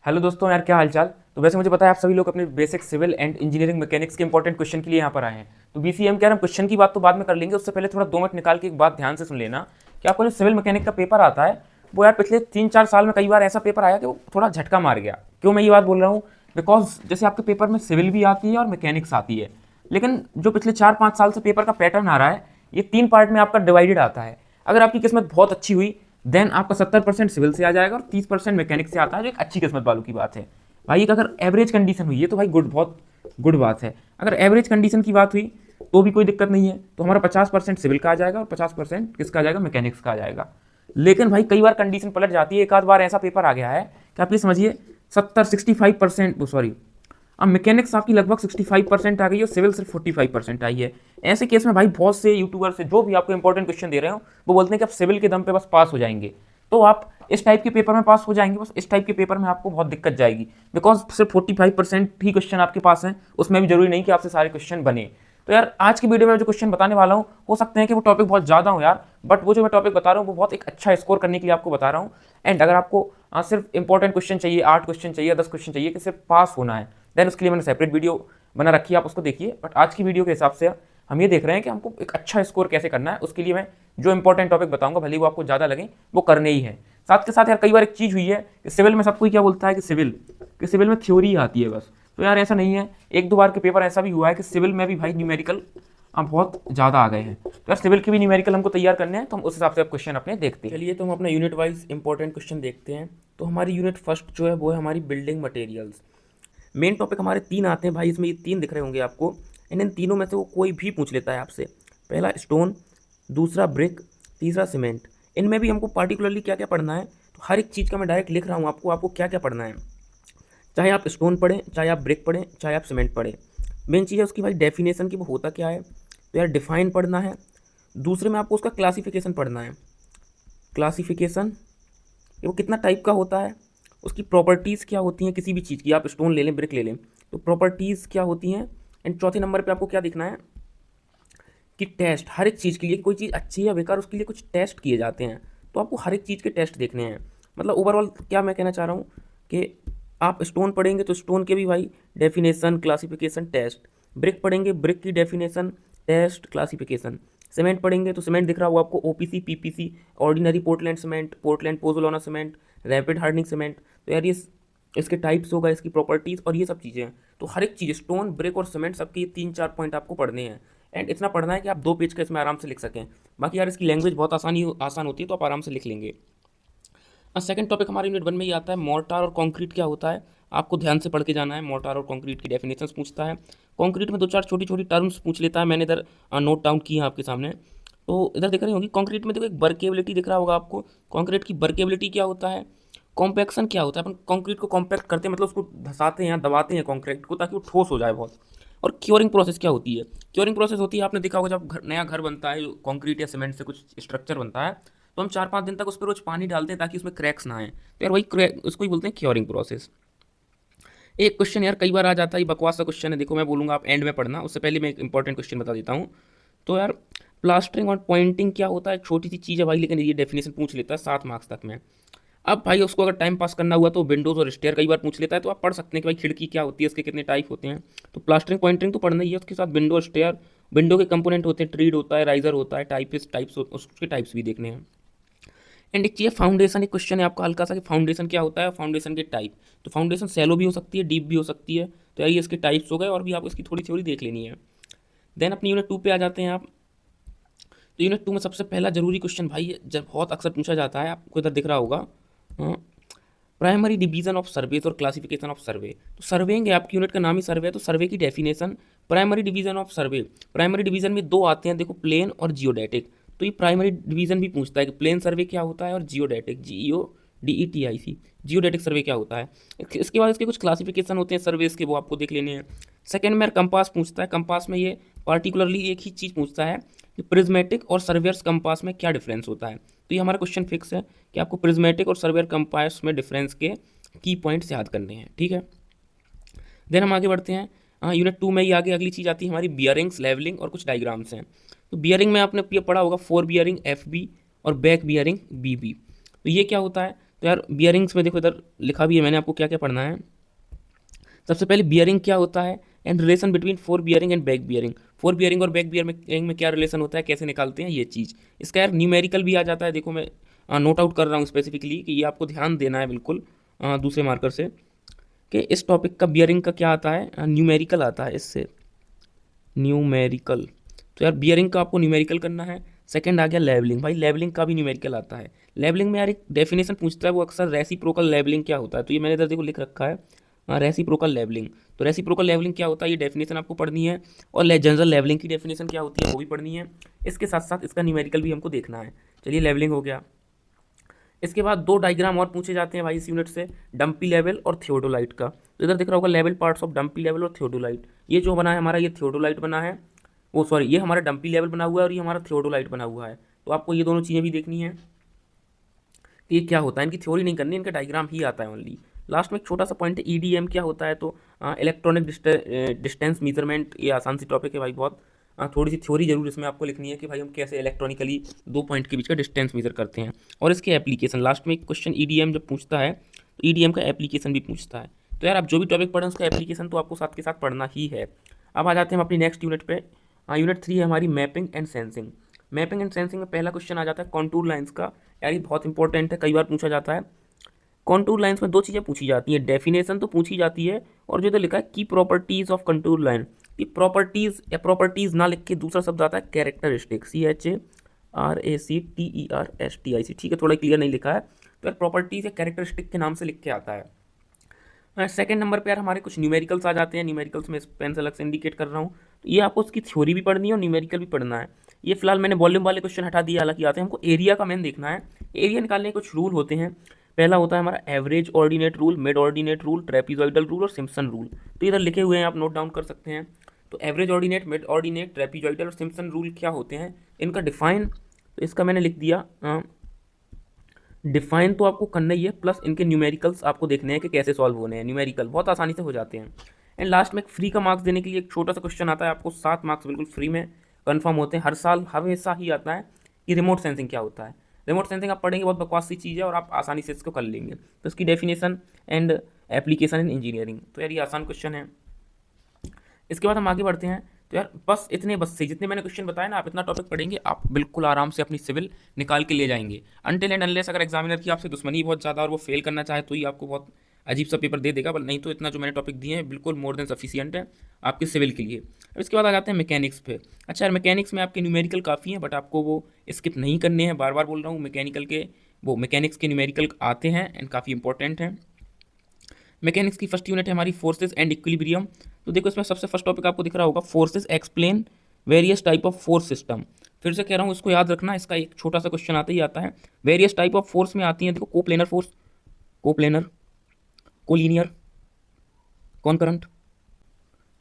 Hello दोस्तों, यार क्या हालचाल। तो वैसे मुझे पता है आप सभी लोग अपने basic civil and engineering mechanics के इंपॉर्टेंट क्वेश्चन के लिए यहाँ पर आए हैं। तो बीसीएम कह रहे हैं, क्वेश्चन की बात तो बाद में कर लेंगे, उससे पहले थोड़ा 2 मिनट निकाल के एक बात ध्यान से सुन लेना कि आपको जो सिविल मैकेनिक का पेपर आता है वो यार पिछले 3-4 साल में कई बार ऐसा पेपर आया कि वो थोड़ा झटका मार गया। क्यों मैं ये बात बोल रहा हूँ? बिकॉज जैसे आपके पेपर में सिविल भी आती है और मैकेनिक्स आती है, लेकिन जो पिछले 4-5 साल से पेपर का पैटर्न आ रहा है ये 3 पार्ट में आपका डिवाइडेड आता है। अगर आपकी किस्मत बहुत अच्छी हुई देन आपका 70% सिविल से आ जाएगा और 30% मैकेनिक्स से आता है, जो एक अच्छी किस्मत वालों की बात है। भाई एक अगर एवरेज कंडीशन हुई है तो भाई गुड, बहुत गुड बात है। अगर एवरेज कंडीशन की बात हुई तो भी कोई दिक्कत नहीं है, तो हमारा 50% सिविल का आ जाएगा और 50% किसका आ जाएगा? मैकेनिक्स का आ जाएगा। लेकिन भाई कई बार कंडीशन पलट जाती है। एक आध बार ऐसा पेपर आ गया है कि आप ये समझिए 65% वो सॉरी, अब मैकेनिक्स आपकी लगभग 65% आ गई और सिविल सिर्फ 45% आई है। ऐसे केस में भाई बहुत से यूट्यूबर से जो भी आपको इंपॉर्टेंट क्वेश्चन दे रहे हो वो बोलते हैं कि आप सिविल के दम पे बस पास हो जाएंगे। तो आप इस टाइप के पेपर में पास हो जाएंगे, बस इस टाइप के पेपर में आपको बहुत दिक्कत जाएगी। बिकॉज सिर्फ 45% ही क्वेश्चन आपके पास हैं, उसमें भी जरूरी नहीं कि आपसे सारे क्वेश्चन बने। तो यार आज की वीडियो में जो क्वेश्चन बताने वाला हूँ हो सकते हैं कि वो टॉपिक बहुत ज़्यादा हो यार, बट वो जो मैं टॉपिक बता रहा हूँ वो बहुत एक अच्छा स्कोर करने के लिए आपको बता रहा हूँ। एंड अगर आपको सिर्फ इंपॉर्टेंट क्वेश्चन चाहिए, 8 क्वेश्चन चाहिए, 10 क्वेश्चन चाहिए कि सिर्फ पास होना है, देन उसके लिए मैंने सेपरेट वीडियो बना रखी है, आप उसको देखिए। बट आज की वीडियो के हिसाब से हम ये देख रहे हैं कि हमको एक अच्छा स्कोर कैसे करना है। उसके लिए मैं जो इंपॉर्टेंट टॉपिक बताऊंगा भले वो आपको ज़्यादा लगे, वो करने ही है। साथ के साथ यार कई बार एक चीज़ हुई है कि सिविल में सब कोई क्या बोलता है कि सिविल में थ्योरी आती है बस। तो यार ऐसा नहीं है। एक दो बार के पेपर ऐसा भी हुआ है कि सिविल में भी भाई न्यूमेरिकल अब बहुत ज़्यादा आ गए हैं। तो यार सिविल के भी न्यूमेरिकल हमको तैयार करने हैं, तो हम उस हिसाब से अब क्वेश्चन अपने देखते हैं। चलिए तो हम अपना यूनिट वाइज इंपॉर्टेंट क्वेश्चन देखते हैं। तो हमारी यूनिट फर्स्ट जो है वो है हमारी बिल्डिंग मटेरियल्स। मेन टॉपिक हमारे 3 आते हैं भाई, इसमें ये 3 दिख रहे होंगे आपको। इन तीनों में से वो कोई भी पूछ लेता है आपसे। पहला स्टोन, दूसरा ब्रिक, तीसरा सीमेंट। इनमें भी हमको पार्टिकुलरली क्या क्या पढ़ना है, तो हर एक चीज़ का मैं डायरेक्ट लिख रहा हूँ आपको क्या क्या पढ़ना है। चाहे आप स्टोन पढ़ें, चाहे आप ब्रिक पढ़ें, चाहे आप सीमेंट पढ़ें, मेन चीज़ है उसकी भाई डेफिनेशन की, वो होता क्या है। तो यार डिफाइन पढ़ना है। दूसरे में आपको उसका क्लासिफिकेशन पढ़ना है। क्लासिफिकेशन वो कितना टाइप का होता है, उसकी प्रॉपर्टीज़ क्या होती हैं किसी भी चीज़ की, आप स्टोन ले लें, ब्रिक ले लें, तो प्रॉपर्टीज़ क्या होती हैं। एंड चौथे नंबर पे आपको क्या दिखना है कि टेस्ट, हर एक चीज़ के लिए कोई चीज़ अच्छी है या बेकार उसके लिए कुछ टेस्ट किए जाते हैं। तो आपको हर एक चीज़ के टेस्ट देखने हैं। मतलब ओवरऑल क्या मैं कहना चाह रहा हूँ कि आप स्टोन पढ़ेंगे तो स्टोन के भी भाई डेफिनेशन, क्लासिफिकेशन, टेस्ट। ब्रिक पढ़ेंगे, ब्रिक की डेफिनेशन, टेस्ट, क्लासिफिकेशन। सीमेंट पढ़ेंगे तो सीमेंट दिख रहा होगा आपको, OPC, PPC, ordinary Portland cement, Portland pozzolana cement, rapid hardening cement. तो यार ये इसके टाइप्स होगा, इसकी प्रॉपर्टीज़ और ये सब चीज़ें हैं। तो हर एक चीज़ स्टोन, ब्रिक और सीमेंट सबके ये 3-4 पॉइंट आपको पढ़ने हैं। एंड इतना पढ़ना है कि आप 2 पेज का इसमें आराम से लिख सकें। बाकी यार इसकी लैंग्वेज बहुत आसान होती है, तो आप आराम से लिख लेंगे। सेकंड टॉपिक हमारे यूनिट 1 में ये आता है मोर्टार और कंक्रीट क्या होता है। आपको ध्यान से पढ़ के जाना है। मोर्टार और कंक्रीट की डेफिनेशंस पूछता है। कंक्रीट में 2-4 छोटी छोटी टर्म्स पूछ लेता है, मैंने इधर नोट डाउन की है आपके सामने। तो इधर दिख रही होगी कंक्रीट में, देखो एक वर्केबिलिटी दिख रहा होगा आपको। कंक्रीट की वर्केबिलिटी क्या होता है, कॉम्पैक्शन क्या होता है। अपन कंक्रीट को कॉम्पैक्ट करते हैं, मतलब उसको धसाते हैं या दबाते हैं कंक्रीट को, ताकि वो ठोस हो जाए बहुत। और क्योरिंग प्रोसेस क्या होती है, क्योरिंग प्रोसेस होती है, आपने देखा होगा जब नया घर बनता है, कंक्रीट या सीमेंट से कुछ स्ट्रक्चर बनता है, तो हम 4-5 दिन तक उस पर रोज पानी डालते हैं ताकि उसमें क्रैक्स ना आए। तो यार वही क्रैक, उसको ही बोलते हैं क्योरिंग प्रोसेस। एक क्वेश्चन यार कई बार आ जाता है, ये बकवास सा क्वेश्चन है, देखो मैं बोलूँगा आप एंड में पढ़ना, उससे पहले मैं एक इंपॉर्टेंट क्वेश्चन बता देता हूँ। तो यार प्लास्टरिंग और पॉइंटिंग क्या होता है, एक छोटी सी चीज़ है भाई, लेकिन ये डेफिनेशन पूछ लेता है 7 मार्क्स तक में। अब भाई उसको अगर टाइम पास करना हुआ तो विंडोज़ और स्टेयर कई बार पूछ लेता है, तो आप पढ़ सकते हैं कि भाई खिड़की क्या होती है, इसके कितने टाइप होते हैं। तो प्लास्टरिंग पॉइंटिंग तो पढ़ना ही है, उसके साथ विंडो, स्टेयर, विंडो के कंपोनेंट होते हैं, ट्रीड होता है, राइजर होता है, टाइप्स, उसके टाइप्स भी देखने हैं। एंड एक चीज़ फाउंडेशन, एक क्वेश्चन है आपका हल्का सा कि फाउंडेशन क्या होता है, फाउंडेशन के टाइप। तो फाउंडेशन सैलो भी हो सकती है, डीप भी हो सकती है। तो यार ये इसके टाइप्स हो गए, और भी आपको इसकी थोड़ी थ्योरी देख लेनी है। देन अपनी यूनिट 2 पे आ जाते हैं आप। तो यूनिट 2 में सबसे पहला जरूरी क्वेश्चन भाई जब बहुत अक्सर पूछा जाता है, आपको इधर दिख रहा होगा, प्राइमरी डिवीजन ऑफ सर्वेज और क्लासिफिकेशन ऑफ सर्वे। तो सर्वेइंग है, आपकी यूनिट का नाम ही सर्वे है, तो सर्वे की definition, primary division of survey. Primary division में 2 आते हैं देखो, प्लेन और जियोडेटिक। तो ये प्राइमरी डिवीजन भी पूछता है कि प्लेन सर्वे क्या होता है और जियोडेटिक, GEODETIC, जियोडेटिक सर्वे क्या होता है। इसके बाद इसके कुछ क्लासिफिकेशन होते हैं सर्वेस के, वो आपको देख लेने हैं। सेकेंड में कंपास पूछता है। कंपास में ये पार्टिकुलरली एक ही चीज़ पूछता है कि प्रिज्मेटिक और सर्वेयर्स कंपास में क्या डिफरेंस होता है। तो ये हमारा क्वेश्चन फिक्स है कि आपको प्रिज्मेटिक और सर्वेयर कंपास में डिफरेंस के की पॉइंट्स याद करने हैं, ठीक है। देन हम आगे बढ़ते हैं। यूनिट 2 में ही आगे अगली चीज़ आती है हमारी बियरिंग्स, लेवलिंग और कुछ डायग्राम्स हैं। तो बियरिंग में आपने ये पढ़ा होगा, 4 बियरिंग FB और बैक बियरिंग BB। तो ये क्या होता है, तो यार बियरिंग्स में देखो इधर लिखा भी है मैंने, आपको क्या क्या पढ़ना है। सबसे पहले बियरिंग क्या होता है and relation between four bearing and back bearing. Four bearing और बैक बियरिंग में क्या रिलेशन होता है, कैसे निकालते हैं ये चीज़। इसका यार न्यूमेरिकल भी आ जाता है, देखो मैं नोट आउट कर रहा हूँ स्पेसिफिकली कि ये आपको ध्यान देना है बिल्कुल दूसरे मार्कर से, कि इस टॉपिक का बियरिंग का क्या आता है, न्यूमेरिकल आता है इससे, न्यूमेरिकल। तो यार बियरिंग का आपको न्यूमेरिकल करना है। सेकंड आ गया लेवलिंग, भाई लेवलिंग का भी न्यूमेरिकल आता है। लेवलिंग में यार एक डेफिनेशन पूछता है, वो अक्सर रेसिप्रोकल लेवलिंग क्या होता है, तो ये मैंने इधर देखो लिख रखा है रेसिप्रोकल लेवलिंग। तो रेसिप्रोकल लेवलिंग क्या होता है, ये डेफिनेशन आपको पढ़नी है, और जनरल लेवलिंग की डेफिनेशन क्या होती है वो भी पढ़नी है। इसके साथ साथ इसका न्यूमेरिकल भी हमको देखना है। चलिए लेवलिंग हो गया। इसके बाद दो डायग्राम और पूछे जाते हैं भाई इस यूनिट से, डंपी लेवल और थियोडोलाइट का। तो इधर दिख रहा होगा level parts of dumpy level और थियोडोलाइट। ये जो बना है हमारा, ये थियोडोलाइट बना है, वो सॉरी ये हमारा डंपी लेवल बना हुआ है और ये हमारा थियोडोलाइट बना हुआ है। तो आपको ये दोनों चीज़ें भी देखनी है कि ये क्या होता है, इनकी थ्योरी नहीं करनी, इनका डायग्राम ही आता है ओनली। लास्ट में एक छोटा सा पॉइंट है, ईडीएम क्या होता है, तो इलेक्ट्रॉनिक डिस्टेंस मेजरमेंट। ये आसान सी टॉपिक है भाई बहुत, थोड़ी सी थ्योरी जरूर इसमें आपको लिखनी है कि भाई हम कैसे इलेक्ट्रॉनिकली दो पॉइंट के बीच का डिस्टेंस मेजर करते हैं, और इसके एप्लीकेशन। लास्ट में एक क्वेश्चन ईडीएम जब पूछता है तो ईडीएम का एप्लीकेशन भी पूछता है। तो यार आप जो भी टॉपिक पढ़ें उसका एप्लीकेशन तो आपको साथ के साथ पढ़ना ही है। अब आ जाते हैं हम अपनी नेक्स्ट यूनिट पे। यूनिट 3 है हमारी mapping and sensing. Mapping and sensing में पहला क्वेश्चन आ जाता है कॉन्टूर लाइंस का। यार ये बहुत इंपॉर्टेंट है, कई बार पूछा जाता है। कॉन्टूर लाइंस में दो चीज़ें पूछी जाती हैं, डेफिनेशन तो पूछी जाती है, और जो इधर लिखा है की प्रॉपर्टीज ऑफ कंटूर लाइन। ये प्रॉपर्टीज या प्रॉपर्टीज ना लिख के दूसरा शब्द आता है कैरेक्टरिस्टिक, CHARACTERSTIC। ठीक है, थोड़ा क्लियर नहीं लिखा है, तो यार प्रॉपर्टीज या कैरेक्टरिस्टिक के नाम से लिख के आता है। सेकंड नंबर पे यार हमारे कुछ न्यूमेरिकल्स आ जाते हैं। न्यूमेरिकल्स में पेन से अलग से इंडिकेट कर रहा हूँ, तो ये आपको उसकी थ्योरी भी पढ़नी है और न्यूमेरिकल भी पढ़ना है। ये फिलहाल मैंने वॉल्यूम वाले क्वेश्चन हटा दिया, हालांकि आते हैं हमको एरिया का मेन देखना है। एरिया निकालने के कुछ रूल होते हैं। पहला होता है हमारा average ordinate rule, mid ordinate rule, trapezoidal rule और सिम्पसन रूल। तो इधर लिखे हुए हैं, आप नोट डाउन कर सकते हैं। तो एवरेज ऑर्डिनेट, मिड ऑर्डिनेट, ट्रेपीजॉइडल और सिम्पसन रूल क्या होते हैं, इनका डिफाइन तो इसका मैंने लिख दिया। डिफाइन तो आपको करना ही है, प्लस इनके न्यूमेरिकल्स आपको देखने हैं कि कैसे सॉल्व होने हैं। न्यूमेरिकल बहुत आसानी से हो जाते हैं। एंड लास्ट में एक फ्री का मार्क्स देने के लिए एक छोटा सा क्वेश्चन आता है आपको, 7 मार्क्स बिल्कुल फ्री में कंफर्म होते हैं, हर साल हमेशा ही आता है कि रिमोट सेंसिंग क्या होता है। रिमोट सेंसिंग आप पढ़ेंगे, बहुत बकवास सी चीज़ है और आप आसानी से इसको कर लेंगे। तो इसकी definition and application in engineering, तो यार ये आसान क्वेश्चन है। इसके बाद हम आगे बढ़ते हैं। तो यार बस इतने बस से जितने मैंने क्वेश्चन बताए ना, आप इतना टॉपिक पढ़ेंगे, आप बिल्कुल आराम से अपनी सिविल निकाल के ले जाएंगे। अनटिल एंड अनलेस अगर एग्जामिनर की आपसे दुश्मनी बहुत ज़्यादा और वो फेल करना चाहे तो ही आपको बहुत अजीब सा पेपर दे देगा, पर नहीं तो इतना जो मैंने टॉपिक दिए हैं बिल्कुल मोर देन सफिशियंट है आपके सिविल के लिए। अब इसके बाद आ जाते हैं मैकेनिक्स पे। अच्छा यार मैकेनिक्स में आपके न्यूमेरिकल काफ़ी हैं, बट आपको वो स्किप नहीं करने हैं, बार बार बोल रहा हूँ। मैकेनिकल के वो मैकेनिक्स के न्यूमेरिकल आते हैं एंड काफ़ी इंपॉर्टेंट हैं। मैकेनिक्स की फर्स्ट यूनिट है हमारी फोर्सेस एंड इक्विलिब्रियम। तो देखो इसमें सबसे फर्स्ट टॉपिक आपको दिख रहा होगा, forces explain various type of force system. फिर से कह रहा हूँ, इसको याद रखना, इसका एक छोटा सा क्वेश्चन आता ही आता है। वेरियस टाइप ऑफ फोर्स में आती है, देखो coplanar force, coplanar, collinear, concurrent.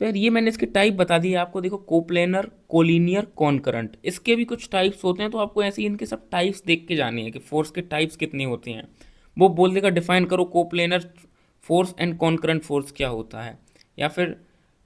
तो यार ये मैंने इसके टाइप बता दिए आपको, देखो कोप्लेनर, कोलिनियर, कॉनकरंट, इसके भी कुछ टाइप्स होते हैं। तो आपको ऐसे ही इनके सब टाइप्स देख के जाने हैं कि फोर्स के टाइप्स कितने होते हैं। वो बोल देगा डिफाइन करो coplanar force and concurrent force क्या होता है, या फिर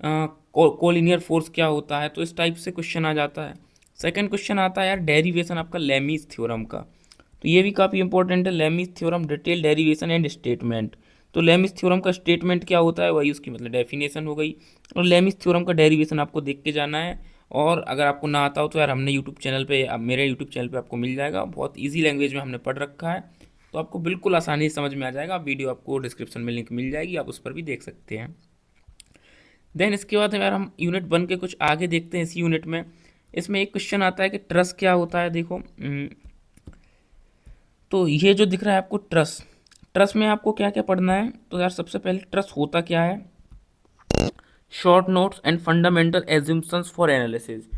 कोलिनियर फोर्स क्या होता है। तो इस टाइप से क्वेश्चन आ जाता है। सेकंड क्वेश्चन आता है यार डेरिवेशन आपका लेमीज थ्योरम का। तो ये भी काफ़ी इंपॉर्टेंट है, Lami's theorem detail derivation and statement. तो लेमीज थ्योरम का स्टेटमेंट क्या होता है, वही उसकी मतलब डेफिनेशन हो गई, और लेमीज थ्योरम का डेरिवेशन आपको देख के जाना है। और अगर आपको ना आता हो तो यार हमने यूट्यूब चैनल पे, अब मेरे यूट्यूब चैनल पे आपको मिल जाएगा, बहुत ईजी लैंग्वेज में हमने पढ़ रखा है, तो आपको बिल्कुल आसानी से समझ में आ जाएगा। वीडियो आपको डिस्क्रिप्शन में लिंक मिल जाएगी, आप उस पर भी देख सकते हैं। देन इसके बाद यार हम यूनिट 1 के कुछ आगे देखते हैं। इसी यूनिट में इसमें एक क्वेश्चन आता है कि ट्रस क्या होता है। देखो तो ये जो दिख रहा है आपको ट्रस, ट्रस में आपको क्या क्या पढ़ना है। तो यार सबसे पहले ट्रस होता क्या है, short notes and fundamental assumptions for analysis.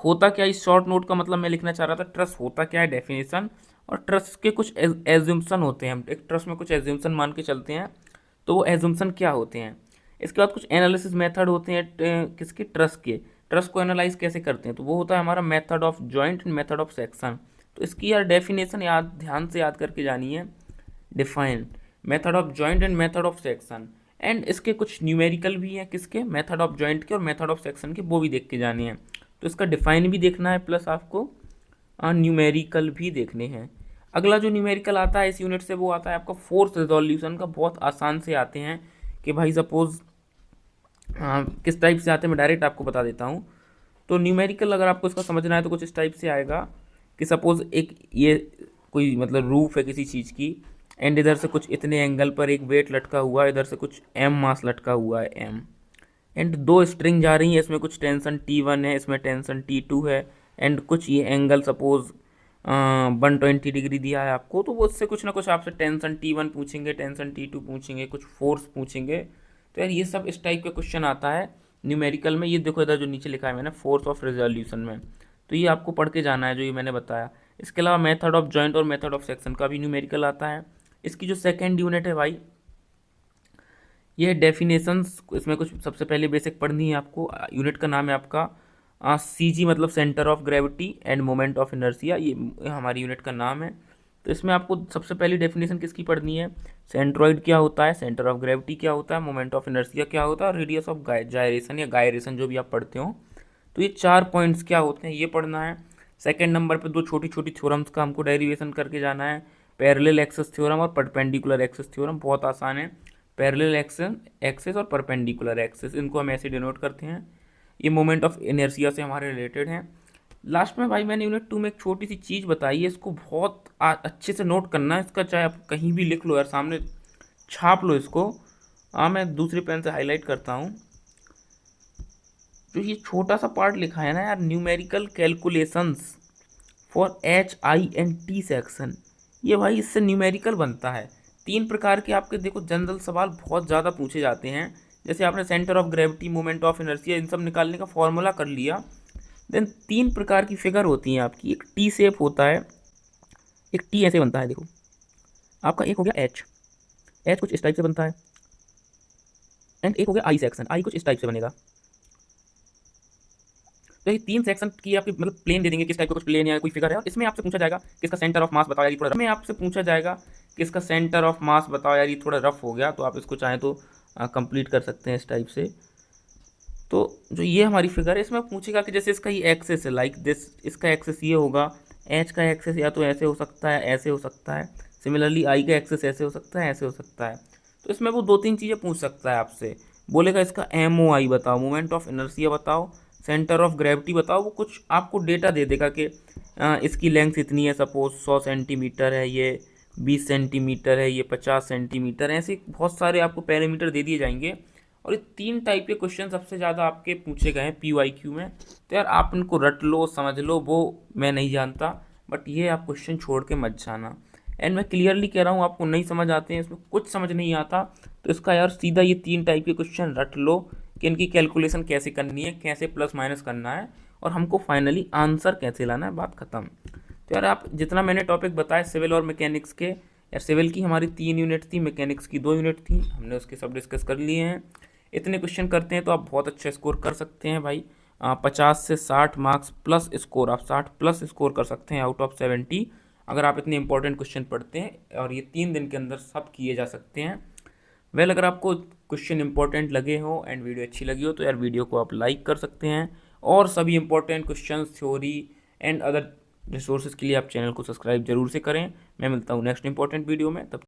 होता क्या, इस शॉर्ट नोट का मतलब मैं लिखना चाह रहा था ट्रस होता क्या है, डेफिनेशन, और ट्रस के कुछ एज्यूम्पशन होते हैं। हम एक ट्रस में कुछ एज्यूम्पशन मान के चलते हैं, तो वो एज्यूम्पशन क्या होते हैं। इसके बाद कुछ एनालिसिस मेथड होते हैं किसके, ट्रस के। ट्रस को एनालाइज कैसे करते हैं, तो वो होता है हमारा method of joint and method of section. तो इसकी यार डेफिनेशन याद ध्यान से याद करके जानी है, define method of joint and method of section. And इसके कुछ न्यूमेरिकल भी हैं, किसके, मेथड ऑफ जॉइंट के और मेथड ऑफ सेक्शन के, वो भी देख के जाने हैं। तो इसका डिफाइन भी देखना है, प्लस आपको न्यूमेरिकल भी देखने हैं। अगला जो न्यूमेरिकल आता है इस यूनिट से वो आता है आपका फोर्स रिजोल्यूशन का। बहुत आसान से आते हैं कि भाई सपोज किस टाइप से आते हैं मैं डायरेक्ट आपको बता देता हूँ। तो न्यूमेरिकल अगर आपको इसका समझना है तो कुछ इस टाइप से आएगा कि सपोज एक ये कोई मतलब रूफ है किसी चीज़ की, एंड इधर से कुछ इतने एंगल पर एक वेट लटका हुआ है, इधर से कुछ एम मास लटका हुआ है एम, एंड दो स्ट्रिंग जा रही है, इसमें कुछ टेंशन T1 है, इसमें टेंशन T2 है, एंड कुछ ये एंगल सपोज 120 डिग्री दिया है आपको, तो वो उससे कुछ ना कुछ आपसे टेंशन T1 पूछेंगे, टेंशन T2 पूछेंगे, कुछ फोर्स पूछेंगे। तो यार ये सब इस टाइप का क्वेश्चन आता है न्यूमेरिकल में। ये देखो इधर जो नीचे लिखा है मैंने फोर्स ऑफ रिजोल्यूशन में, तो ये आपको पढ़ के जाना है जो ये मैंने बताया। इसके अलावा मेथड ऑफ जॉइंट और मेथड ऑफ सेक्शन का भी न्यूमेरिकल आता है। इसकी जो सेकेंड यूनिट है भाई ये डेफिनेशंस, इसमें कुछ सबसे पहले बेसिक पढ़नी है आपको। यूनिट का नाम है आपका CG मतलब centre of gravity end moment of inertia, ये हमारी यूनिट का नाम है। तो इसमें आपको सबसे पहली डेफिनेशन किसकी पढ़नी है, सेंट्रॉइड क्या होता है, सेंटर ऑफ ग्रेविटी क्या होता है, मोमेंट ऑफ इनर्शिया क्या होता है, और रेडियस ऑफ जायरेशन या गायरेशन जो भी आप पढ़ते हो। तो ये 4 पॉइंट्स क्या होते हैं ये पढ़ना है। सेकेंड नंबर पे 2 छोटी छोटी थ्योरम्स का हमको डेरिवेशन करके जाना है, पैरेलल एक्सिस थ्योरम और परपेंडिकुलर एक्सिस थ्योरम, बहुत आसान है। पैरेलल एक्सिस और परपेंडिकुलर एक्सिस, इनको हम ऐसे डिनोट करते हैं। ये मोमेंट ऑफ इनर्शिया से हमारे रिलेटेड हैं। लास्ट में भाई मैंने यूनिट 2 में एक छोटी सी चीज़ बताई है, इसको बहुत अच्छे से नोट करना है। इसका चाहे आप कहीं भी लिख लो यार, सामने छाप लो इसको। मैं दूसरे पेन से हाईलाइट करता हूँ। जो ये छोटा सा पार्ट लिखा है ना यार, numerical calculations for HINT section, ये भाई इससे न्यूमेरिकल बनता है। 3 प्रकार के आपके देखो जनरल सवाल बहुत ज़्यादा पूछे जाते हैं। जैसे आपने centre of gravity, moment of inertia, इन सब निकालने का फॉर्मूला कर लिया, देन 3 प्रकार की फिगर होती हैं आपकी। एक टी शेप होता है, एक टी ऐसे बनता है देखो आपका, एक हो गया एच कुछ इस टाइप से बनता है, एंड एक हो गया आई सेक्शन, आई कुछ इस टाइप से बनेगा। तो ये 3 सेक्शन की आपकी मतलब प्लेन दे देंगे, किस टाइप का कुछ प्लेन या कोई फिगर है, और इसमें आपसे पूछा जाएगा किसका सेंटर ऑफ मास बताओ यार, ये थोड़ा में आपसे पूछा जाएगा किसका सेंटर ऑफ मास बताओ यार, ये थोड़ा रफ हो गया, तो आप इसको चाहें तो कंप्लीट कर सकते हैं इस टाइप से। तो जो ये हमारी फिगर है इसमें पूछेगा कि जैसे इसका ये एक्सेस है लाइक दिस, इसका एक्सेस ये होगा, एच का एक्सेस या तो ऐसे हो सकता है, ऐसे हो सकता है, सिमिलरली आई का एक्सेस ऐसे हो सकता है, ऐसे हो सकता है। तो इसमें वो 2-3 चीज़ें पूछ सकता है आपसे, बोलेगा इसका MOI बताओ, मोमेंट ऑफ इनर्शिया बताओ, सेंटर ऑफ ग्रेविटी बताओ। वो कुछ आपको डेटा दे देगा कि इसकी लेंथ इतनी है, सपोज 100 सेंटीमीटर है, ये 20 सेंटीमीटर है, ये 50 सेंटीमीटर है, ऐसे बहुत सारे आपको पैरामीटर दे दिए जाएंगे। और ये 3 टाइप के क्वेश्चन सबसे ज़्यादा आपके पूछे गए हैं PYQ में। तो यार आप इनको रट लो, समझ लो, वो मैं नहीं जानता, बट ये आप क्वेश्चन छोड़ के मत जाना। एंड मैं क्लियरली कह रहा हूँ, आपको नहीं समझ आते हैं, इसमें कुछ समझ नहीं आता, तो इसका यार सीधा ये 3 टाइप के क्वेश्चन रट लो कि इनकी कैलकुलेशन कैसे करनी है, कैसे प्लस माइनस करना है, और हमको फाइनली आंसर कैसे लाना है, बात खत्म। तो यार आप जितना मैंने टॉपिक बताए सिविल और मैकेनिक्स के, यार सिविल की हमारी 3 यूनिट थी, मैकेनिक्स की 2 यूनिट थी, हमने उसके सब डिस्कस कर लिए हैं। इतने क्वेश्चन करते हैं तो आप बहुत अच्छा स्कोर कर सकते हैं भाई। 50 से 60 मार्क्स प्लस स्कोर, आप 60 प्लस स्कोर कर सकते हैं आउट ऑफ 70, अगर आप इतने इंपॉर्टेंट क्वेश्चन पढ़ते हैं, और ये 3 दिन के अंदर सब किए जा सकते हैं। अगर आपको क्वेश्चन इंपॉर्टेंट लगे हो एंड वीडियो अच्छी लगी हो तो यार वीडियो को आप लाइक कर सकते हैं, और सभी important question, theory and other resources के लिए आप चैनल को सब्सक्राइब जरूर से करें। मैं मिलता हूँ नेक्स्ट इंपॉर्टेंट वीडियो में, तब